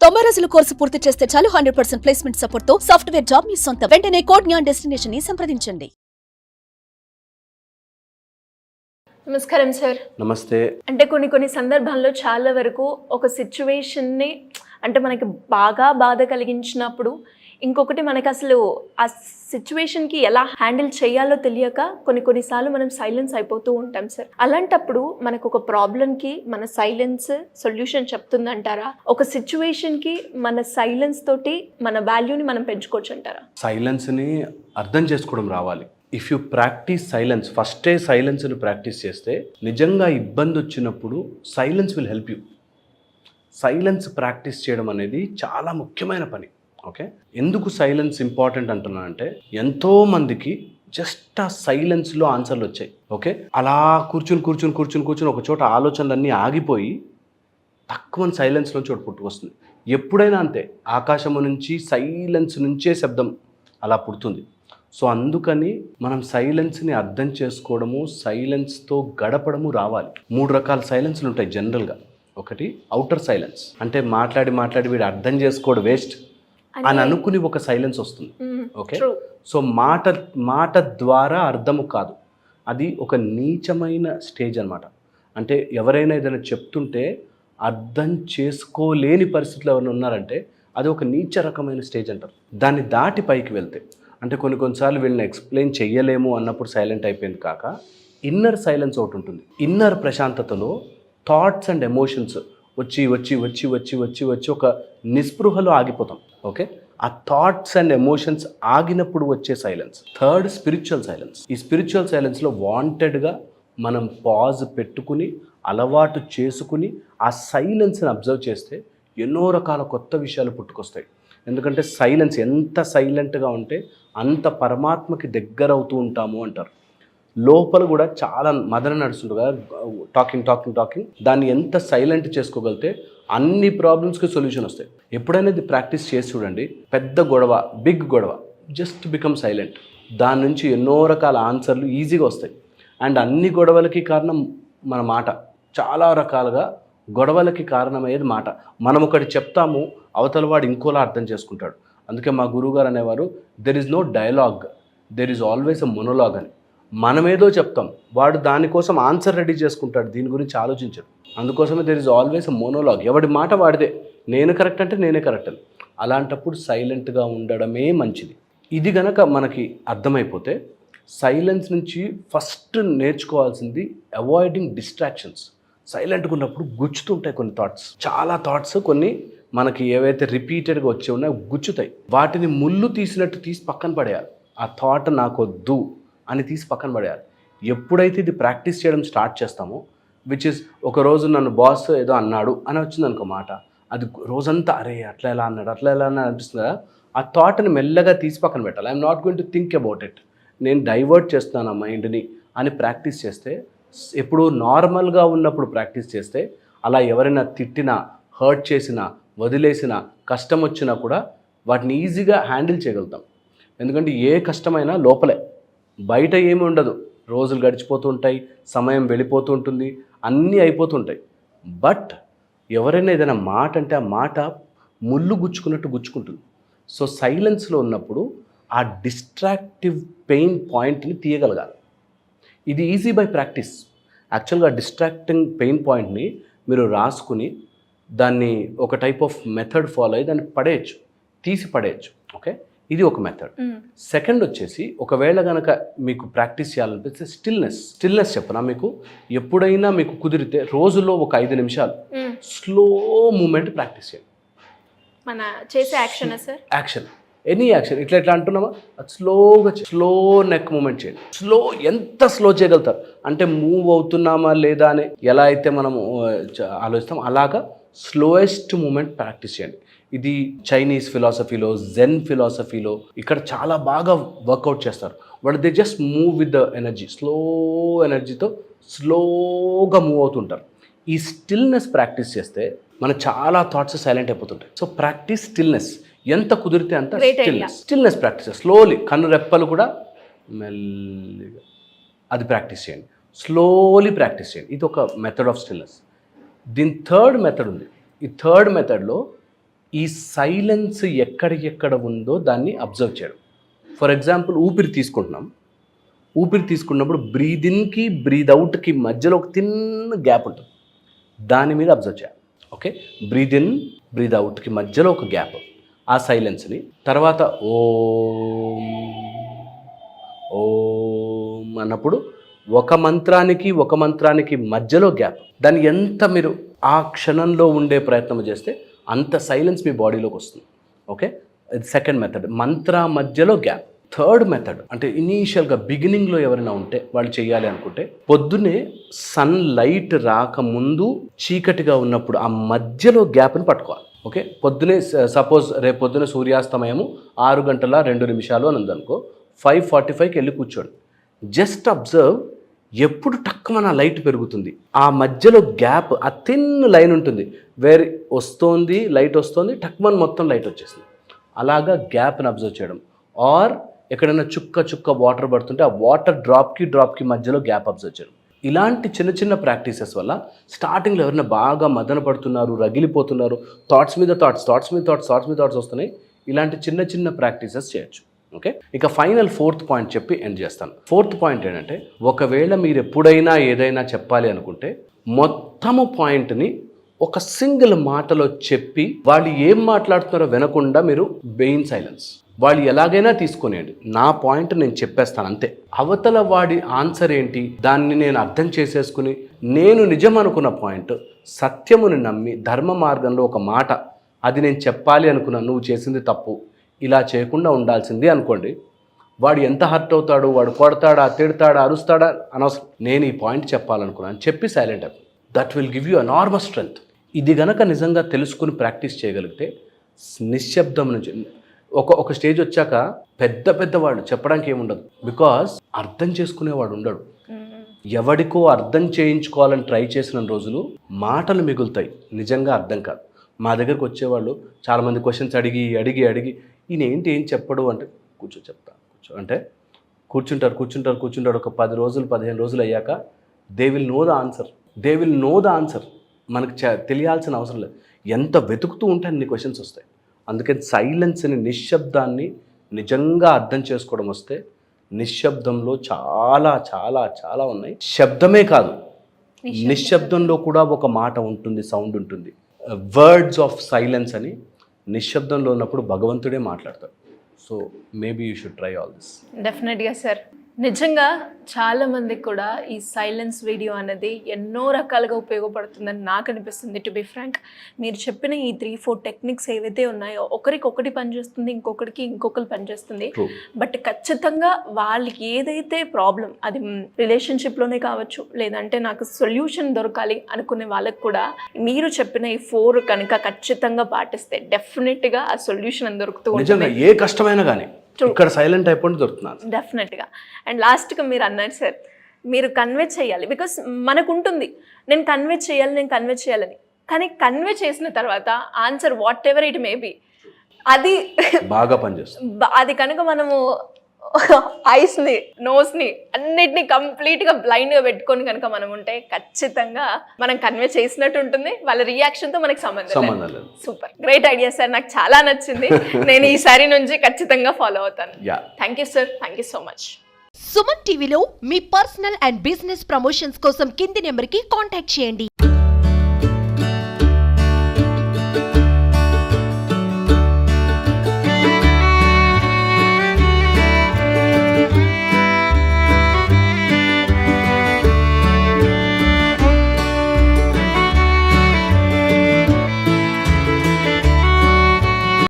90 రోజుల కోర్సు పూర్తి చేస్తే చాలు 100% ప్లేస్మెంట్ సపోర్ట్ తో సాఫ్ట్వేర్ జాబ్ మీ సొంతం. వెంటనే కోడ్ జ్ఞాన్ డెస్టినేషన్ ని సంప్రదించండి. నమస్కారం సార్. నమస్తే. అంటే కొన్ని సందర్భాల్లో చాలా వరకు ఒక సిచ్యువేషన్ని అంటే మనకి బాగా బాధ కలిగించినప్పుడు ఇంకొకటి మనకి అసలు ఆ సిచ్యువేషన్కి ఎలా హ్యాండిల్ చేయాలో తెలియక కొన్నిసార్లు మనం సైలెన్స్ అయిపోతూ ఉంటాం సార్. అలాంటప్పుడు మనకు ఒక ప్రాబ్లంకి మన సైలెన్స్ సొల్యూషన్ చెప్తుందంటారా? ఒక సిచ్యువేషన్కి మన సైలెన్స్ తోటి మన వాల్యూని మనం పెంచుకోవచ్చు అంటారా? సైలెన్స్ని అర్థం చేసుకోవడం రావాలి. ఇఫ్ యూ ప్రాక్టీస్ సైలెన్స్, ఫస్టే సైలెన్స్ని ప్రాక్టీస్ చేస్తే నిజంగా ఇబ్బంది వచ్చినప్పుడు silence will help you. Silence practice చేయడం అనేది చాలా ముఖ్యమైన పని. ఓకే, ఎందుకు సైలెన్స్ ఇంపార్టెంట్ అంటున్నానంటే ఎంతోమందికి జస్ట్ ఆ సైలెన్స్లో ఆన్సర్లు వచ్చాయి. ఓకే, అలా కూర్చుని ఒక చోట ఆలోచనలన్నీ ఆగిపోయి తక్కువ సైలెన్స్లో చోటు పుట్టుకొస్తుంది. ఎప్పుడైనా అంతే, ఆకాశము నుంచి సైలెన్స్ నుంచే శబ్దం అలా పుడుతుంది. సో అందుకని మనం సైలెన్స్ని అర్థం చేసుకోవడము, సైలెన్స్తో గడపడము రావాలి. 3 రకాల సైలెన్స్లు ఉంటాయి జనరల్గా. ఒకటి ఔటర్ సైలెన్స్, అంటే మాట్లాడి వీడు అర్థం చేసుకోవడం వేస్ట్ అని అనుకుని ఒక సైలెన్స్ వస్తుంది. ఓకే, సో మాట ద్వారా అర్థము కాదు, అది ఒక నీచమైన స్టేజ్ అనమాట. అంటే ఎవరైనా ఏదైనా చెప్తుంటే అర్థం చేసుకోలేని పరిస్థితులు ఎవరైనా ఉన్నారంటే అది ఒక నీచ రకమైన స్టేజ్ అంటారు. దాన్ని దాటి పైకి వెళ్తే, అంటే కొన్నిసార్లు వీళ్ళని ఎక్స్ప్లెయిన్ చెయ్యలేము అన్నప్పుడు సైలెంట్ అయిపోయింది కాక ఇన్నర్ సైలెన్స్ ఒకటి ఉంటుంది. ఇన్నర్ ప్రశాంతతలో థాట్స్ అండ్ ఎమోషన్స్ వచ్చి ఒక నిస్పృహలో ఆగిపోతాం. ఓకే, ఆ థాట్స్ అండ్ ఎమోషన్స్ ఆగినప్పుడు వచ్చే సైలెన్స్. Third, spiritual silence. ఈ స్పిరిచువల్ సైలెన్స్లో వాంటెడ్గా మనం పాజ్ పెట్టుకుని అలవాటు చేసుకుని ఆ సైలెన్స్ని అబ్జర్వ్ చేస్తే ఎన్నో రకాల కొత్త విషయాలు పుట్టుకొస్తాయి. ఎందుకంటే సైలెన్స్ ఎంత సైలెంట్గా ఉంటే అంత పరమాత్మకి దగ్గర అవుతూ ఉంటాము అంటారు. లోపల కూడా చాలా మదన నడుస్తుంది కదా, టాకింగ్. దాన్ని ఎంత సైలెంట్ చేసుకోగలిగితే అన్ని ప్రాబ్లమ్స్కి సొల్యూషన్ వస్తాయి. ఎప్పుడైనా ఇది ప్రాక్టీస్ చేసి చూడండి. పెద్ద గొడవ, బిగ్ గొడవ, జస్ట్ బికమ్ సైలెంట్. దాని నుంచి ఎన్నో రకాల ఆన్సర్లు ఈజీగా వస్తాయి. అండ్ అన్ని గొడవలకి కారణం మన మాట. చాలా రకాలుగా గొడవలకి కారణమయ్యేది మాట. మనం ఒకటి చెప్తాము, అవతల వాడు ఇంకోలా అర్థం చేసుకుంటాడు. అందుకే మా గురువుగారు అనేవారు, there is no dialogue, there is always a monologue అని. మనమేదో చెప్తాం, వాడు దానికోసం ఆన్సర్ రెడీ చేసుకుంటాడు, దీని గురించి ఆలోచించడు. అందుకోసమే there is always a monologue. ఎవడి మాట వాడిదే, నేను కరెక్ట్ అంటే నేనే కరెక్ట్ అని. అలాంటప్పుడు సైలెంట్గా ఉండడమే మంచిది. ఇది గనక మనకి అర్థమైపోతే సైలెన్స్ నుంచి ఫస్ట్ నేర్చుకోవాల్సింది అవాయిడింగ్ డిస్ట్రాక్షన్స్. సైలెంట్గా ఉన్నప్పుడు గుచ్చుతుంటాయి కొన్ని థాట్స్, చాలా థాట్స్. కొన్ని మనకి ఏవైతే రిపీటెడ్గా వచ్చి ఉన్నాయో గుచ్చుతాయి. వాటిని ముళ్ళు తీసినట్టు తీసి పక్కన పడేయాలి. ఆ థాట్ నాకొద్దు అని తీసి పక్కన పడేయాలి. ఎప్పుడైతే ఇది ప్రాక్టీస్ చేయడం స్టార్ట్ చేస్తామో, విచ్ ఇస్ ఒకరోజు నన్ను బాస్ ఏదో అన్నాడు అని వచ్చింది అనుకో మాట, అది రోజంతా అరే అట్లా ఎలా అన్నాడు అనిపిస్తుంది కదా. ఆ థాట్ని మెల్లగా తీసి పక్కన పెట్టాలి. I'm not going to think about it, నేను డైవర్ట్ చేస్తాను ఆ మైండ్ని అని ప్రాక్టీస్ చేస్తే, ఎప్పుడు నార్మల్గా ఉన్నప్పుడు ప్రాక్టీస్ చేస్తే, అలా ఎవరైనా తిట్టినా, హర్ట్ చేసినా, వదిలేసినా, కష్టం వచ్చినా కూడా వాటిని ఈజీగా హ్యాండిల్ చేయగలుగుతాం. ఎందుకంటే ఏ కష్టమైనా లోపలే, బయట ఏమి ఉండదు. రోజులు గడిచిపోతూ ఉంటాయి, సమయం వెళ్ళిపోతూ ఉంటుంది, అన్నీ అయిపోతుంటాయి. బట్ ఎవరైనా ఏదైనా మాట అంటే ఆ మాట ముళ్ళు గుచ్చుకున్నట్టు గుచ్చుకుంటుంది. సో సైలెన్స్లో ఉన్నప్పుడు ఆ డిస్ట్రాక్టివ్ పెయిన్ పాయింట్ని తీయగలగాలి. ఇది ఈజీ బై ప్రాక్టీస్. యాక్చువల్గా డిస్ట్రాక్టింగ్ పెయిన్ పాయింట్ని మీరు రాసుకుని దాన్ని ఒక టైప్ ఆఫ్ మెథడ్ ఫాలో అయ్యి దాన్ని పడేయచ్చు, తీసి పడేయచ్చు. ఓకే, ఇది ఒక మెథడ్. సెకండ్ వచ్చేసి, ఒకవేళ కనుక మీకు ప్రాక్టీస్ చేయాలనిపిస్తే స్టిల్నెస్ చెప్పనా మీకు. ఎప్పుడైనా మీకు కుదిరితే రోజులో ఒక 5 నిమిషాలు స్లో మూమెంట్ ప్రాక్టీస్ చేయండి. మన చేసే యాక్షన్ ఎనీ యాక్షన్ ఇట్లా అంటున్నామా, అది స్లో నెక్ మూమెంట్ చేయండి. ఎంత స్లో చేయగలుగుతారు అంటే, మూవ్ అవుతున్నామా లేదా అని ఎలా అయితే మనం ఆలోచిస్తాం అలాగా స్లోయెస్ట్ మూమెంట్ ప్రాక్టీస్ చేయండి. ఇది చైనీస్ ఫిలాసఫీలో, జెన్ ఫిలాసఫీలో ఇక్కడ చాలా బాగా వర్కౌట్ చేస్తారు. వాళ్ళు they just move with the energy, slow ఎనర్జీతో స్లోగా మూవ్ అవుతుంటారు. ఈ స్టిల్నెస్ ప్రాక్టీస్ చేస్తే మన చాలా థాట్స్ సైలెంట్ అయిపోతుంటాయి. సో ప్రాక్టీస్ స్టిల్నెస్, ఎంత కుదిరితే అంత స్టిల్నెస్ ప్రాక్టీస్. స్లోలీ కన్ను రెప్పలు కూడా మెల్లిగా అది ప్రాక్టీస్ చేయండి, స్లోలీ ప్రాక్టీస్ చేయండి. ఇది ఒక మెథడ్ ఆఫ్ స్టిల్నెస్. దీని థర్డ్ మెథడ్ ఉంది. ఈ థర్డ్ మెథడ్లో ఈ సైలెన్స్ ఎక్కడ ఉందో దాన్ని అబ్జర్వ్ చేయడం. ఫర్ ఎగ్జాంపుల్ ఊపిరి తీసుకుంటున్నాం. ఊపిరి తీసుకున్నప్పుడు బ్రీద్ ఇన్కి బ్రీద్ అవుట్కి మధ్యలో ఒక తిన్న గ్యాప్ ఉంటుంది. దాని మీద అబ్జర్వ్ చేయాలి. ఓకే, బ్రీద్ ఇన్ బ్రీద్ అవుట్కి మధ్యలో ఒక గ్యాప్, ఆ సైలెన్స్ని. తర్వాత ఓం ఓం అన్నప్పుడు ఒక మంత్రానికి మధ్యలో గ్యాప్. దాన్ని ఎంత మీరు ఆ క్షణంలో ఉండే ప్రయత్నం చేస్తే అంత సైలెన్స్ మీ బాడీలోకి వస్తుంది. ఓకే, ఇది సెకండ్ మెథడ్, మంత్ర మధ్యలో గ్యాప్. థర్డ్ మెథడ్ అంటే ఇనీషియల్గా బిగినింగ్లో ఎవరైనా ఉంటే వాళ్ళు చేయాలి అనుకుంటే పొద్దున్నే సన్ లైట్ రాకముందు చీకటిగా ఉన్నప్పుడు ఆ మధ్యలో గ్యాప్ని పట్టుకోవాలి. ఓకే, పొద్దునే సపోజ్ రేపు పొద్దున సూర్యాస్తమయము 6:02 అని ఉందనుకో, 5:45కి వెళ్ళి కూర్చోండి. జస్ట్ అబ్జర్వ్ ఎప్పుడు టక్కున లైట్ పెరుగుతుంది, ఆ మధ్యలో గ్యాప్, ఆ థిన్ లైన్ ఉంటుంది, వేరే వస్తుంది లైట్ వస్తుంది, టక్మన్ మొత్తం లైట్ వచ్చేసింది. అలాగా గ్యాప్ని అబ్జర్వ్ చేయడం. ఆర్ ఎక్కడైనా చుక్క వాటర్ పడుతుంటే ఆ వాటర్ డ్రాప్కి మధ్యలో గ్యాప్ అబ్జర్వ్ చేయడం. ఇలాంటి చిన్న ప్రాక్టీసెస్ వల్ల స్టార్టింగ్లో ఎవరైనా బాగా మదన పడుతున్నారు, రగిలిపోతున్నారు, థాట్స్ మీద థాట్స్ వస్తున్నాయి, ఇలాంటి చిన్న ప్రాక్టీసెస్ చేయొచ్చు. ఓకే, ఇక ఫైనల్ 4th పాయింట్ చెప్పి ఎండ్ చేస్తాను. 4th పాయింట్ ఏంటంటే, ఒకవేళ మీరు ఎప్పుడైనా ఏదైనా చెప్పాలి అనుకుంటే మొత్తము పాయింట్ని ఒక సింగిల్ మాటలో చెప్పి వాళ్ళు ఏం మాట్లాడుతున్నారో వినకుండా మీరు బెయిన్ సైలెన్స్, వాళ్ళు ఎలాగైనా తీసుకునేయండి, నా పాయింట్ నేను చెప్పేస్తాను అంతే. అవతల వాడి ఆన్సర్ ఏంటి దాన్ని నేను అర్థం చేసేసుకుని నేను నిజం అనుకున్న పాయింట్, సత్యముని నమ్మి ధర్మ మార్గంలో ఒక మాట, అది నేను చెప్పాలి అనుకున్నా, నువ్వు చేసింది తప్పు, ఇలా చేయకుండా ఉండాల్సింది అనుకోండి. వాడు ఎంత హర్ట్ అవుతాడు, వాడు కొడతాడా, తిడతాడా, అరుస్తాడా అనవసరం. నేను ఈ పాయింట్ చెప్పాలనుకున్నాను చెప్పి సైలెంట్ అయిపో. That will give you enormous strength. ఇది గనక నిజంగా తెలుసుకుని ప్రాక్టీస్ చేయగలిగితే నిశ్శబ్దం నుంచి ఒక స్టేజ్ వచ్చాక పెద్ద వాళ్ళు చెప్పడానికి ఏముండదు. బికాస్ అర్థం చేసుకునేవాడు ఉండడు. ఎవడికో అర్థం చేయించుకోవాలని ట్రై చేసిన రోజులు మాటలు మిగులుతాయి, నిజంగా అర్థం కాదు. మా దగ్గరకు వచ్చేవాళ్ళు చాలామంది క్వశ్చన్స్ అడిగి ఈయన ఏం చెప్పడు అంటే, చెప్తా అంటే కూర్చుంటారు. ఒక 10 రోజులు 15 రోజులు అయ్యాక they will know the answer. మనకు తెలియాల్సిన అవసరం లేదు. ఎంత వెతుకుతూ ఉంటే అన్ని క్వశ్చన్స్ వస్తాయి. అందుకని సైలెన్స్ని, నిశ్శబ్దాన్ని నిజంగా అర్థం చేసుకోవడం వస్తే నిశ్శబ్దంలో చాలా ఉన్నాయి. శబ్దమే కాదు, నిశ్శబ్దంలో కూడా ఒక మాట ఉంటుంది, సౌండ్ ఉంటుంది. వర్డ్స్ ఆఫ్ సైలెన్స్ అని నిశ్శబ్దంలో ఉన్నప్పుడు భగవంతుడే మాట్లాడతాడు. So maybe you should try all this. డెఫినెట్గా సార్. నిజంగా చాలామందికి కూడా ఈ సైలెన్స్ వీడియో అనేది ఎన్నో రకాలుగా ఉపయోగపడుతుందని నాకు అనిపిస్తుంది. టు బి ఫ్రాంక్, మీరు చెప్పిన ఈ 3-4 టెక్నిక్స్ ఏవైతే ఉన్నాయో ఒకరికి పనిచేస్తుంది, ఇంకొకరు పనిచేస్తుంది. బట్ ఖచ్చితంగా వాళ్ళకి ఏదైతే ప్రాబ్లం, అది రిలేషన్షిప్లోనే కావచ్చు, లేదంటే నాకు సొల్యూషన్ దొరకాలి అనుకునే వాళ్ళకి కూడా మీరు చెప్పిన ఈ 4 కనుక ఖచ్చితంగా పాటిస్తే డెఫినెట్గా ఆ సొల్యూషన్ దొరుకుతూ ఉంటుంది. ఏ కష్టమైనా కానీ ఇక్కడ సైలెంట్ అయిపోయి దొరుకుతున్నారు డెఫినెట్గా. అండ్ లాస్ట్గా మీరు అన్నారు సార్, మీరు కన్వే చేయాలి. బికాస్ మనకు ఉంటుంది, నేను కన్వే చేయాలని, కానీ కన్వే చేసిన తర్వాత answer what ever it may be, అది బాగా పనిచేస్తుంది. అది కనుక మనము ఐస్ని, నోస్ని అన్నిటినీ కంప్లీట్గా బ్లైండ్గా పెట్టుకొని కనుక మనం ఉంటే ఖచ్చితంగా మనం కన్వే చేసినట్టు ఉంటుంది. వాళ్ళ రియాక్షన్తో మనకి సంబంధం లేదు. సూపర్, గ్రేట్ ఐడియా సార్, నాకు చాలా నచ్చింది. నేను ఈసారి నుంచి ఖచ్చితంగా ఫాలో అవుతాను. Thank you sir, thank you so much. Suman టీవీలో మీ పర్సనల్ అండ్ బిజినెస్ ప్రమోషన్స్ కోసం కింది నెంబర్కి కాంటాక్ట్ చేయండి.